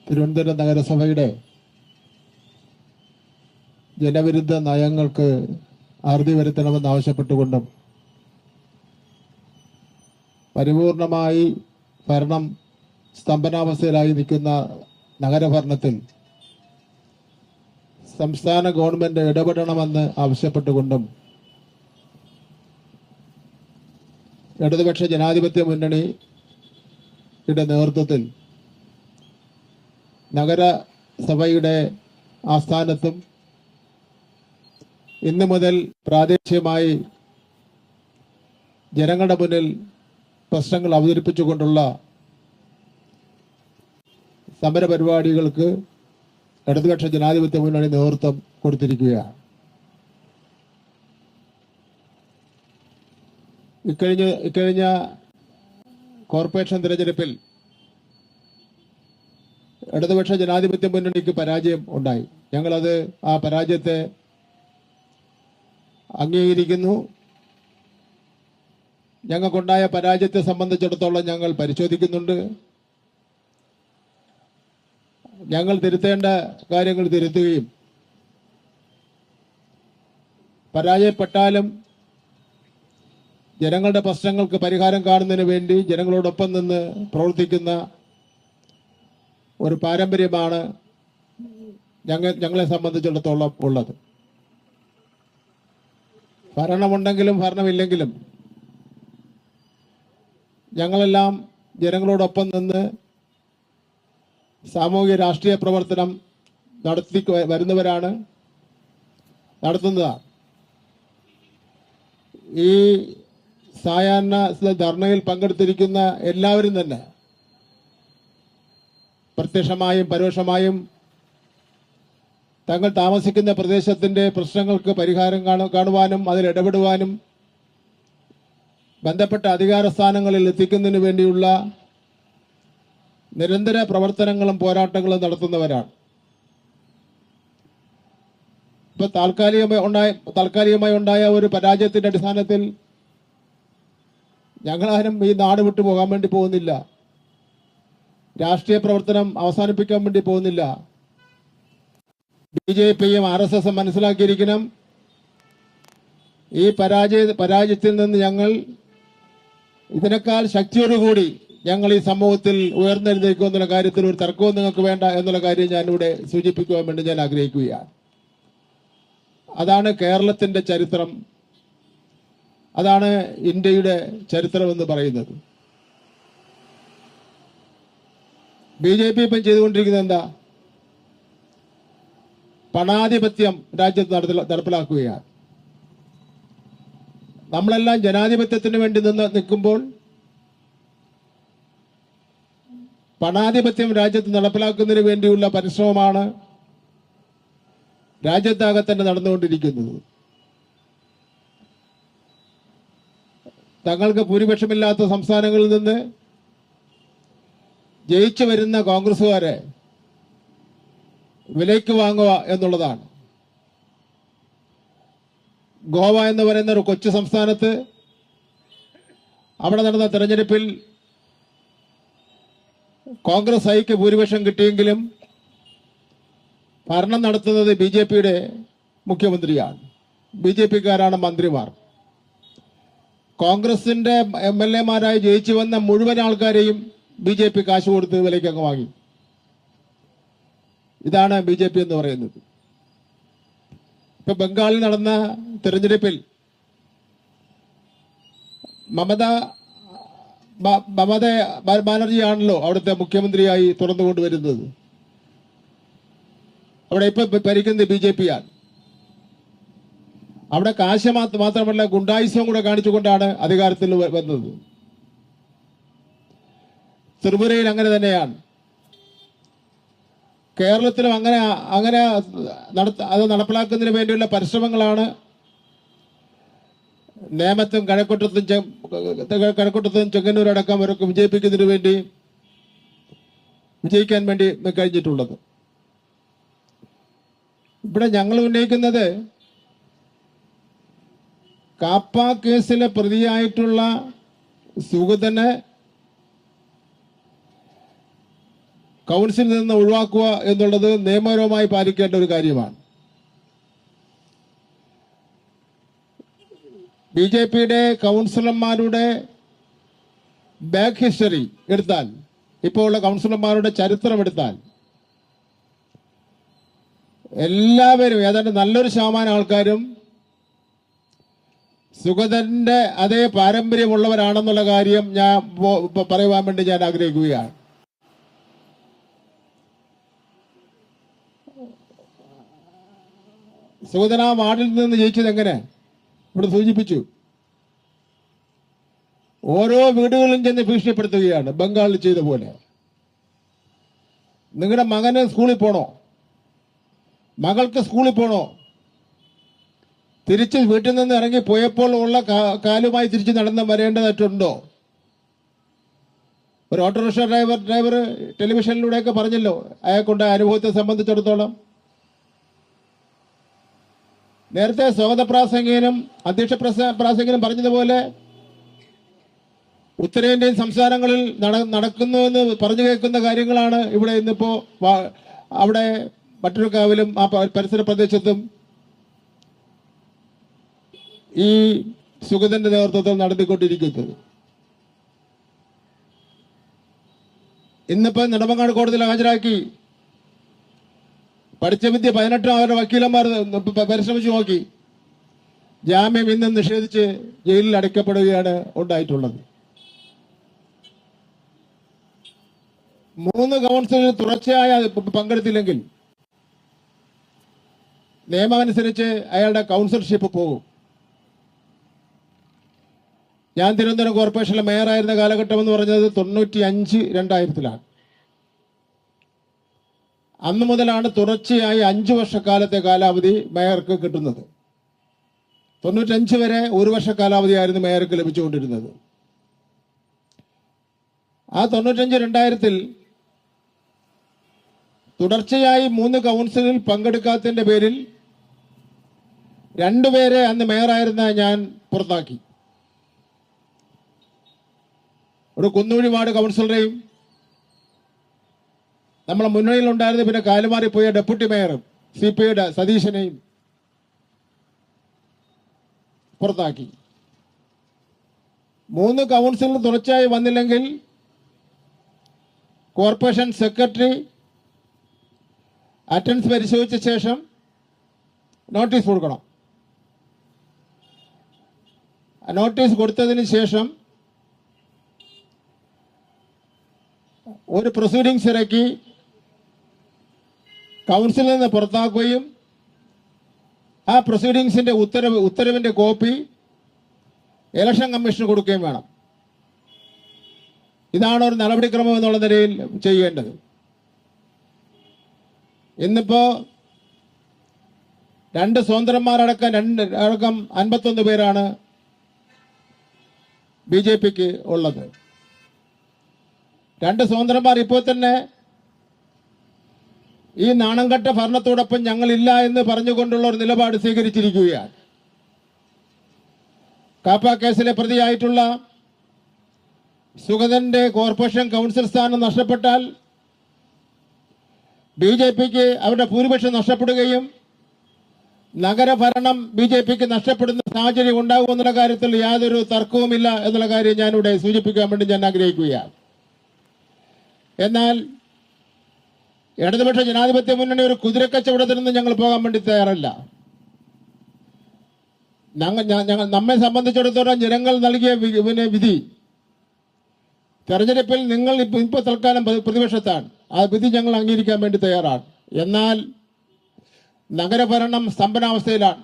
തിരുവനന്തപുരം നഗരസഭയുടെ ജനവിരുദ്ധ നയങ്ങൾക്ക് അറുതി വരുത്തണമെന്നാവശ്യപ്പെട്ടുകൊണ്ടും പരിപൂർണമായി ഭരണം സ്തംഭനാവസ്ഥയിലായി നിൽക്കുന്ന നഗരഭരണത്തിൽ സംസ്ഥാന ഗവൺമെന്റ് ഇടപെടണമെന്ന് ആവശ്യപ്പെട്ടുകൊണ്ടും ഇടതുപക്ഷ ജനാധിപത്യ മുന്നണിയുടെ നേതൃത്വത്തിൽ നഗരസഭയുടെ ആസ്ഥാനത്തും ഇന്നു മുതൽ പ്രാദേശികമായി ജനങ്ങളുടെ മുന്നിൽ പ്രശ്നങ്ങൾ അവതരിപ്പിച്ചുകൊണ്ടുള്ള സമരപരിപാടികൾക്ക് ഇടതുപക്ഷ ജനാധിപത്യ മുന്നണി നേതൃത്വം കൊടുത്തിരിക്കുകയാണ്. ഇക്കഴിഞ്ഞ കോർപ്പറേഷൻ തിരഞ്ഞെടുപ്പിൽ ഇടതുപക്ഷ ജനാധിപത്യ മുന്നണിക്ക് പരാജയം ഉണ്ടായി. ഞങ്ങളത് ആ പരാജയത്തെ അംഗീകരിക്കുന്നു. ഞങ്ങൾക്കുണ്ടായ പരാജയത്തെ സംബന്ധിച്ചിടത്തോളം ഞങ്ങൾ പരിശോധിക്കുന്നുണ്ട്. ഞങ്ങൾ തിരുത്തേണ്ട കാര്യങ്ങൾ തിരുത്തുകയും പരാജയപ്പെട്ടാലും ജനങ്ങളുടെ പ്രശ്നങ്ങൾക്ക് പരിഹാരം കാണുന്നതിന് വേണ്ടി ജനങ്ങളോടൊപ്പം നിന്ന് പ്രവർത്തിക്കുന്ന ഒരു പാരമ്പര്യമാണ് ഞങ്ങളെ സംബന്ധിച്ചിടത്തോളം ഉള്ളത്. ഭരണമുണ്ടെങ്കിലും ഭരണമില്ലെങ്കിലും ഞങ്ങളെല്ലാം ജനങ്ങളോടൊപ്പം നിന്ന് സാമൂഹിക രാഷ്ട്രീയ പ്രവർത്തനം നടത്തുന്നതാണ്. ഈ സായാഹ്ന ധർണയിൽ പങ്കെടുത്തിരിക്കുന്ന എല്ലാവരും തന്നെ പ്രത്യക്ഷമായും പരോക്ഷമായും തങ്ങൾ താമസിക്കുന്ന പ്രദേശത്തിന്റെ പ്രശ്നങ്ങൾക്ക് പരിഹാരം കാണുവാനും അതിൽ ഇടപെടുവാനും ബന്ധപ്പെട്ട അധികാര സ്ഥാനങ്ങളിൽ എത്തിക്കുന്നതിന് വേണ്ടിയുള്ള നിരന്തര പ്രവർത്തനങ്ങളും പോരാട്ടങ്ങളും നടത്തുന്നവരാണ്. ഇപ്പൊ താൽക്കാലികമായി ഉണ്ടായ ഒരു പരാജയത്തിന്റെ അടിസ്ഥാനത്തിൽ ഞങ്ങളാരും ഈ നാട് വിട്ടു പോകാൻ വേണ്ടി പോകുന്നില്ല. രാഷ്ട്രീയ പ്രവർത്തനം അവസാനിപ്പിക്കാൻ വേണ്ടി പോകുന്നില്ല. BJPയും RSSും മനസ്സിലാക്കിയിരിക്കണം, ഈ പരാജയത്തിൽ നിന്ന് ഞങ്ങൾ ഇതിനേക്കാൾ ശക്തിയോടുകൂടി ഞങ്ങൾ ഈ സമൂഹത്തിൽ ഉയർന്നെഴുന്നേക്കും എന്നുള്ള കാര്യത്തിൽ ഒരു തർക്കവും നിങ്ങൾക്ക് വേണ്ട എന്നുള്ള കാര്യം ഞാനിവിടെ സൂചിപ്പിക്കുവാൻ വേണ്ടി ഞാൻ ആഗ്രഹിക്കുകയാണ്. അതാണ് കേരളത്തിന്റെ ചരിത്രം, അതാണ് ഇന്ത്യയുടെ ചരിത്രം എന്ന് പറയുന്നത്. BJP ഇപ്പം ചെയ്തുകൊണ്ടിരിക്കുന്നത് എന്താ? പണാധിപത്യം രാജ്യത്ത് നടപ്പിലാക്കുകയാണ്. നമ്മളെല്ലാം ജനാധിപത്യത്തിന് വേണ്ടി നിൽക്കുമ്പോൾ പണാധിപത്യം രാജ്യത്ത് നടപ്പിലാക്കുന്നതിന് വേണ്ടിയുള്ള പരിശ്രമമാണ് രാജ്യത്താകെ തന്നെ നടന്നുകൊണ്ടിരിക്കുന്നത്. തങ്ങൾക്ക് ഭൂരിപക്ഷമില്ലാത്ത സംസ്ഥാനങ്ങളിൽ നിന്ന് ജയിച്ചു വരുന്ന കോൺഗ്രസുകാരെ വിലയ്ക്ക് വാങ്ങുക എന്നുള്ളതാണ്. ഗോവ എന്ന് പറയുന്ന ഒരു കൊച്ചു സംസ്ഥാനത്ത് അവിടെ നടന്ന തെരഞ്ഞെടുപ്പിൽ കോൺഗ്രസ് ഐക്ക് ഭൂരിപക്ഷം കിട്ടിയെങ്കിലും ഭരണം നടത്തുന്നത് BJPയുടെ മുഖ്യമന്ത്രിയാണ്, BJPക്കാരാണ് മന്ത്രിമാർ. കോൺഗ്രസിന്റെ MLAമാരായി ജയിച്ചു വന്ന മുഴുവൻ ആൾക്കാരെയും BJP കാശ് കൊടുത്ത് വിലയ്ക്ക് അങ്ങ് വാങ്ങി. ഇതാണ് BJP എന്ന് പറയുന്നത്. ഇപ്പൊ ബംഗാളിൽ നടന്ന തെരഞ്ഞെടുപ്പിൽ മമതാ ബാനർജിയാണല്ലോ അവിടുത്തെ മുഖ്യമന്ത്രിയായി തുറന്നുകൊണ്ടുവരുന്നത്. അവിടെ ഇപ്പൊ ഭരിക്കുന്നത് BJPയാണ്. അവിടെ കാശ് മാത്രമല്ല ഗുണ്ടായുസം കൂടെ കാണിച്ചുകൊണ്ടാണ് അധികാരത്തിൽ വന്നത്. ത്രിപുരയിൽ അങ്ങനെ തന്നെയാണ്. കേരളത്തിലും അങ്ങനെ അത് നടപ്പിലാക്കുന്നതിന് വേണ്ടിയുള്ള പരിശ്രമങ്ങളാണ് നേമത്തും കഴക്കൂട്ടത്തും ചെങ്ങന്നൂരടക്കം അവരൊക്കെ വിജയിക്കാൻ വേണ്ടി കഴിഞ്ഞിട്ടുള്ളത്. ഇവിടെ ഞങ്ങൾ ഉന്നയിക്കുന്നത് കാപ്പ കേസിലെ പ്രതിയായിട്ടുള്ള സുഗതനെ കൗൺസിലിൽ നിന്ന് ഒഴിവാക്കുക എന്നുള്ളത് നിയമപരമായി പാലിക്കേണ്ട ഒരു കാര്യമാണ്. ബി.ജെ.പിയുടെ കൗൺസിലർമാരുടെ ബാക്ക് ഹിസ്റ്ററി എടുത്താൽ, ഇപ്പോൾ ഉള്ള കൗൺസിലർമാരുടെ ചരിത്രം എടുത്താൽ, എല്ലാവരും ഏതാണ്ട് നല്ലൊരു ശതമാനം ആൾക്കാരും സുഗതന്റെ അതേ പാരമ്പര്യമുള്ളവരാണെന്നുള്ള കാര്യം ഞാൻ പറയുവാൻ വേണ്ടി ഞാൻ ആഗ്രഹിക്കുകയാണ്. സുഗതൻ ആ വാർഡിൽ നിന്ന് ജയിച്ചത് എങ്ങനെ ഇവിടെ സൂചിപ്പിച്ചു. ഓരോ വീടുകളിലും ചെന്ന് ഭീഷണിപ്പെടുത്തുകയാണ്, ബംഗാളിൽ ചെയ്ത പോലെ. നിങ്ങളുടെ മകന് സ്കൂളിൽ പോണോ, മകൾക്ക് സ്കൂളിൽ പോണോ, തിരിച്ച് വീട്ടിൽ നിന്ന് ഇറങ്ങി പോയപ്പോൾ ഉള്ള കാലുമായി തിരിച്ച് നടന്ന് വരേണ്ടതായിട്ടുണ്ടോ? ഒരു ഓട്ടോറിക്ഷ ഡ്രൈവർ ടെലിവിഷനിലൂടെയൊക്കെ പറഞ്ഞല്ലോ അയാൾക്കുണ്ട അനുഭവത്തെ സംബന്ധിച്ചിടത്തോളം. നേരത്തെ സ്വാഗത പ്രാസംഗികനും അധ്യക്ഷ പ്രാസംഗികനും പറഞ്ഞതുപോലെ ഉത്തരേന്ത്യൻ സംസ്ഥാനങ്ങളിൽ നടക്കുന്നുവെന്ന് പറഞ്ഞു കേൾക്കുന്ന കാര്യങ്ങളാണ് ഇവിടെ ഇന്നിപ്പോ അവിടെ മറ്റൊരു കാവിലും ആ പരിസര പ്രദേശത്തും ഈ സുഗതന്റെ നേതൃത്വത്തിൽ നടത്തിക്കൊണ്ടിരിക്കുന്നത്. ഇന്നിപ്പോ നെടുമങ്ങാട് കോടതിയിൽ ഹാജരാക്കി. പഠിച്ച വിദ്യ 18 അവരുടെ വക്കീലന്മാർ പരിശ്രമിച്ചു നോക്കി. ജാമ്യം ഇന്നും നിഷേധിച്ച് ജയിലിൽ അടയ്ക്കപ്പെടുകയാണ് ഉണ്ടായിട്ടുള്ളത്. 3 കൗൺസിലിൽ തുടർച്ചയായ പങ്കെടുത്തില്ലെങ്കിൽ നിയമമനുസരിച്ച് അയാളുടെ കൗൺസിലർഷിപ്പ് പോകും. ഞാൻ തിരുവനന്തപുരം കോർപ്പറേഷനിലെ മേയറായിരുന്ന കാലഘട്ടം എന്ന് പറഞ്ഞത് 95-2000-ലാണ്. അന്ന് മുതലാണ് തുടർച്ചയായി 5 വർഷക്കാലത്തെ കാലാവധി മേയർക്ക് കിട്ടുന്നത്. 95 വരെ 1 വർഷ കാലാവധിയായിരുന്നു മേയർക്ക് ലഭിച്ചുകൊണ്ടിരുന്നത്. ആ 95-2000-ൽ തുടർച്ചയായി 3 കൗൺസിലിൽ പങ്കെടുക്കാത്തതിന്റെ പേരിൽ 2 പേരെ അന്ന് മേയറായിരുന്ന ഞാൻ പുറത്താക്കി. ഒരു കുന്നൂഴി വാർഡ് കൗൺസിലറെയും നമ്മളെ മുന്നണിയിലുണ്ടായിരുന്ന പിന്നെ കാലുമാറിപ്പോയ ഡെപ്യൂട്ടി മേയറും CPIയുടെ സതീശനെയും പുറത്താക്കി. 3 കൗൺസിലിൽ തുടർച്ചയായി വന്നില്ലെങ്കിൽ കോർപ്പറേഷൻ സെക്രട്ടറി അറ്റൻഡൻസ് പരിശോധിച്ച ശേഷം നോട്ടീസ് കൊടുക്കണം. നോട്ടീസ് കൊടുത്തതിന് ശേഷം ഒരു പ്രൊസീഡിങ്സ് ഇറക്കി കൗൺസിലിൽ നിന്ന് പുറത്താക്കുകയും ആ പ്രൊസീഡിങ്സിന്റെ ഉത്തരവിന്റെ കോപ്പി ഇലക്ഷൻ കമ്മീഷന് കൊടുക്കുകയും വേണം. ഇതാണ് ഒരു നടപടിക്രമം എന്നുള്ള നിലയിൽ ചെയ്യേണ്ടത്. ഇന്നിപ്പോ 2 സ്വതന്ത്രന്മാരടക്കം 51 പേരാണ് ബി.ജെ.പിക്ക് ഉള്ളത്. 2 സ്വതന്ത്രന്മാർ ഇപ്പോൾ തന്നെ ഈ നാണംകെട്ട ഭരണത്തോടൊപ്പം ഞങ്ങളില്ല എന്ന് പറഞ്ഞുകൊണ്ടുള്ള ഒരു നിലപാട് സ്വീകരിച്ചിരിക്കുകയാണ്. കാപ്പ കേസിലെ പ്രതിയായിട്ടുള്ള സുഗതന്റെ കോർപ്പറേഷൻ കൗൺസിൽ സ്ഥാനം നഷ്ടപ്പെട്ടാൽ ബി.ജെ.പിക്ക് അവരുടെ ഭൂരിപക്ഷം നഷ്ടപ്പെടുകയും നഗരഭരണം ബി.ജെ.പിക്ക് നഷ്ടപ്പെടുന്ന സാഹചര്യം ഉണ്ടാകുമെന്നുള്ള കാര്യത്തിൽ യാതൊരു തർക്കവുമില്ല എന്നുള്ള കാര്യം ഞാനിവിടെ സൂചിപ്പിക്കാൻ വേണ്ടി ഞാൻ ആഗ്രഹിക്കുകയാണ്. എന്നാൽ ഇടതുപക്ഷ ജനാധിപത്യ മുന്നണി ഒരു കുതിരക്കച്ചവടത്തിൽ നിന്ന് ഞങ്ങൾ പോകാൻ വേണ്ടി തയ്യാറല്ല. നമ്മെ സംബന്ധിച്ചിടത്തോളം ജനങ്ങൾ നൽകിയ വിധി, തെരഞ്ഞെടുപ്പിൽ നിങ്ങൾ ഇപ്പോൾ തൽക്കാലം പ്രതിപക്ഷത്താണ്, ആ വിധി ഞങ്ങൾ അംഗീകരിക്കാൻ വേണ്ടി തയ്യാറാണ്. എന്നാൽ നഗരഭരണം സ്തംഭനാവസ്ഥയിലാണ്.